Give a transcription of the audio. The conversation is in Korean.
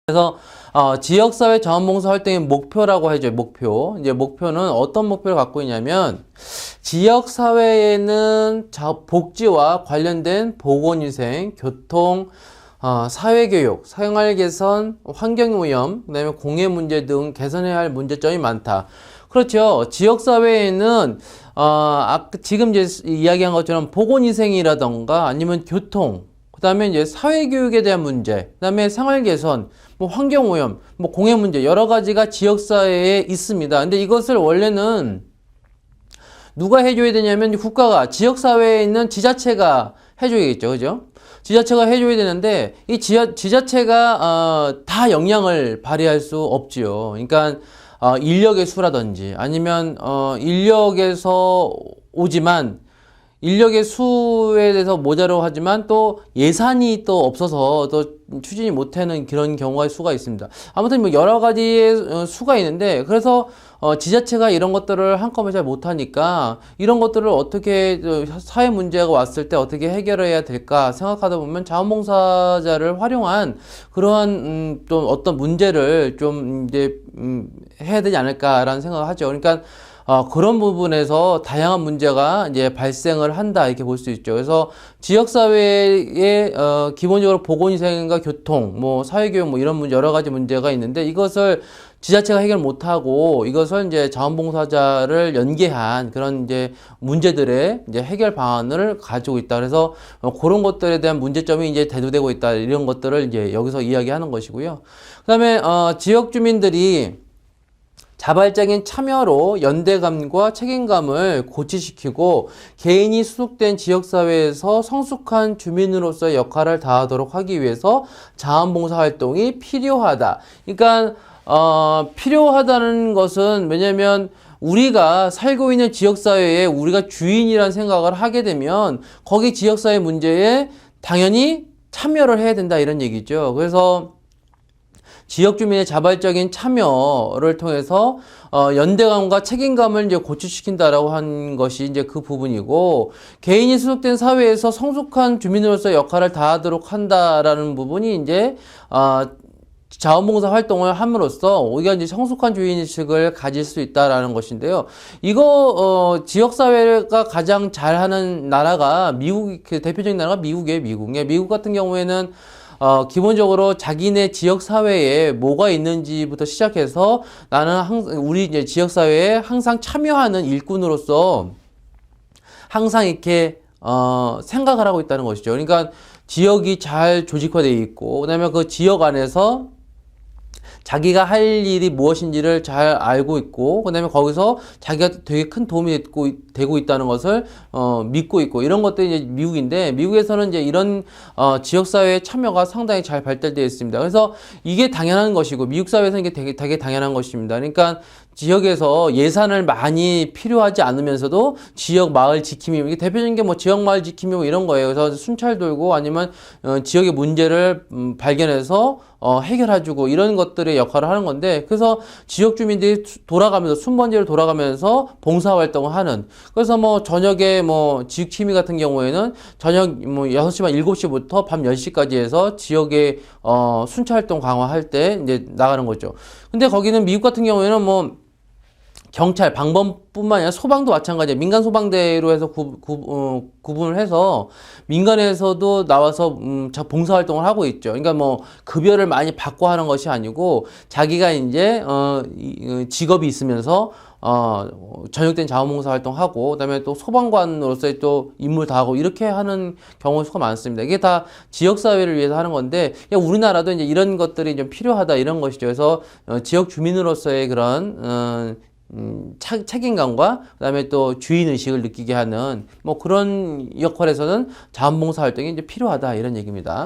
그래서 지역사회 자원봉사 활동의 목표라고 하죠. 목표. 이제 목표는 어떤 목표를 갖고 있냐면 지역사회에는 복지와 관련된 보건위생, 교통, 사회교육, 생활개선, 환경오염, 그다음에 공해 문제 등 개선해야 할 문제점이 많다. 그렇죠. 지역사회에는 지금 이제 이야기한 것처럼 보건위생이라던가 아니면 교통, 그 다음에 이제 사회교육에 대한 문제, 그 다음에 생활개선, 뭐 환경오염, 뭐 공해 문제, 여러 가지가 지역사회에 있습니다. 근데 이것을 원래는 누가 해줘야 되냐면 국가가, 지역사회에 있는 지자체가 해줘야겠죠. 그죠? 지자체가 해줘야 되는데, 이 지자체가, 다 역량을 발휘할 수 없지요. 그러니까, 인력의 수라든지, 아니면, 인력에서 오지만, 인력의 수에 대해서 모자라고 하지만 또 예산이 또 없어서 또 추진이 못하는 그런 경우가 수가 있습니다. 아무튼 뭐 여러 가지의 수가 있는데, 그래서 지자체가 이런 것들을 한꺼번에 잘 못하니까 이런 것들을 어떻게 사회 문제가 왔을 때 어떻게 해결해야 될까 생각하다 보면 자원봉사자를 활용한 그러한 또 어떤 문제를 좀 이제 해야 되지 않을까라는 생각을 하죠. 그러니까 그런 부분에서 다양한 문제가 이제 발생을 한다, 이렇게 볼 수 있죠. 그래서 지역사회에, 기본적으로 보건위생과 교통, 뭐, 사회교육, 뭐, 이런 문제, 여러 가지 문제가 있는데, 이것을 지자체가 해결 못하고, 이것을 이제 자원봉사자를 연계한 그런 이제 문제들의 이제 해결 방안을 가지고 있다. 그래서 그런 것들에 대한 문제점이 이제 대두되고 있다. 이런 것들을 이제 여기서 이야기하는 것이고요. 그 다음에, 지역 주민들이 자발적인 참여로 연대감과 책임감을 고취시키고 개인이 소속된 지역사회에서 성숙한 주민으로서의 역할을 다하도록 하기 위해서 자원봉사 활동이 필요하다. 그러니까 필요하다는 것은, 왜냐면 우리가 살고 있는 지역사회에 우리가 주인이라는 생각을 하게 되면 거기 지역사회 문제에 당연히 참여를 해야 된다, 이런 얘기죠. 그래서 지역 주민의 자발적인 참여를 통해서 연대감과 책임감을 이제 고취시킨다라고 한 것이 이제 그 부분이고, 개인이 소속된 사회에서 성숙한 주민으로서 역할을 다하도록 한다라는 부분이 이제 자원봉사 활동을 함으로써 우리가 이제 성숙한 주인의식을 가질 수 있다라는 것인데요. 이거 지역사회가 가장 잘하는 나라가 미국, 그 대표적인 나라가 미국이에요. 미국 같은 경우에는 기본적으로 자기네 지역사회에 뭐가 있는지부터 시작해서 나는 우리 이제 지역사회에 항상 참여하는 일꾼으로서 항상 이렇게, 생각을 하고 있다는 것이죠. 그러니까 지역이 잘 조직화되어 있고, 그 다음에 그 지역 안에서 자기가 할 일이 무엇인지를 잘 알고 있고, 그 다음에 거기서 자기가 되게 큰 도움이 되고 있다는 것을 믿고 있고, 이런 것들이 이제 미국인데, 미국에서는 이제 이런 지역사회의 참여가 상당히 잘 발달되어 있습니다. 그래서 이게 당연한 것이고, 미국 사회에서는 이게 되게 당연한 것입니다. 그러니까 지역에서 예산을 많이 필요하지 않으면서도 지역 마을 지킴이, 이게 대표적인 게 뭐 지역 마을 지킴이 뭐 이런 거예요. 그래서 순찰 돌고 아니면 지역의 문제를 발견해서 해결해주고 이런 것들의 역할을 하는 건데, 그래서 지역 주민들이 돌아가면서 순번제로 돌아가면서 봉사활동을 하는, 그래서 뭐 저녁에 뭐 지킴이 같은 경우에는 저녁 뭐 6시 반 7시부터 밤 10시까지 해서 지역의 순찰활동 강화할 때 이제 나가는 거죠. 근데 거기는 미국 같은 경우에는 뭐 경찰, 방범뿐만 아니라 소방도 마찬가지예요. 민간 소방대로 해서 구분을 해서 민간에서도 나와서 봉사활동을 하고 있죠. 그러니까 뭐 급여를 많이 받고 하는 것이 아니고 자기가 이제 직업이 있으면서 전역된 자원봉사 활동하고, 그다음에 또 소방관으로서의 또 임무를 다하고 이렇게 하는 경우 수가 많습니다. 이게 다 지역사회를 위해서 하는 건데, 우리나라도 이제 이런 것들이 좀 필요하다, 이런 것이죠. 그래서 지역 주민으로서의 그런 책임감과 그다음에 또 주인의식을 느끼게 하는 뭐 그런 역할에서는 자원봉사 활동이 이제 필요하다, 이런 얘기입니다.